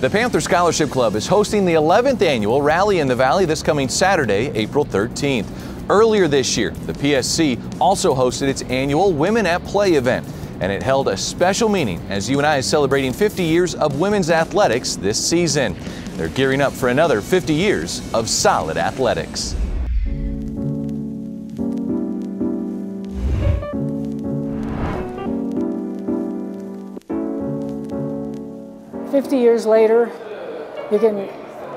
The Panther Scholarship Club is hosting the 11th annual Rally in the Valley this coming Saturday, April 13th. Earlier this year, the PSC also hosted its annual Women at Play event, and it held a special meaning as UNI is celebrating 50 years of women's athletics this season. They're gearing up for another 50 years of solid athletics. "50 years later, you can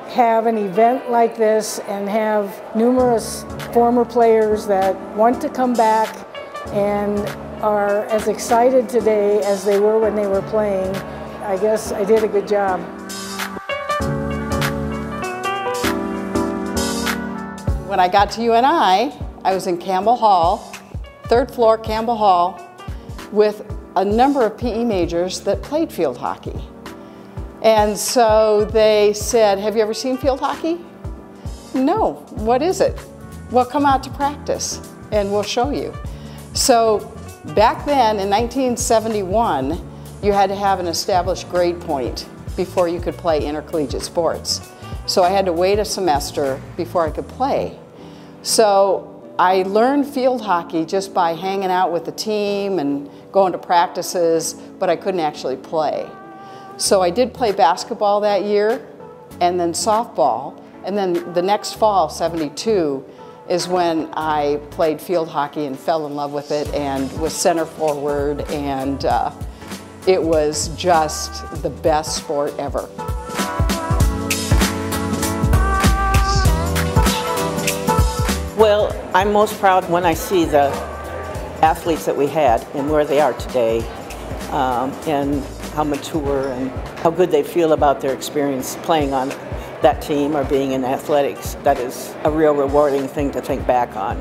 have an event like this and have numerous former players that want to come back and are as excited today as they were when they were playing. I guess I did a good job." When I got to UNI, I was in Campbell Hall, 3rd floor Campbell Hall, with a number of PE majors that played field hockey. And so they said, "Have you ever seen field hockey?" "No, what is it?" "Well, come out to practice and we'll show you." So back then in 1971, you had to have an established grade point before you could play intercollegiate sports. So I had to wait a semester before I could play. So I learned field hockey just by hanging out with the team and going to practices, but I couldn't actually play. So I did play basketball that year, and then softball, and then the next fall, 72, is when I played field hockey and fell in love with it and was center forward, and it was just the best sport ever. Well, I'm most proud when I see the athletes that we had and where they are today, and how mature and how good they feel about their experience playing on that team or being in athletics. That is a real rewarding thing to think back on.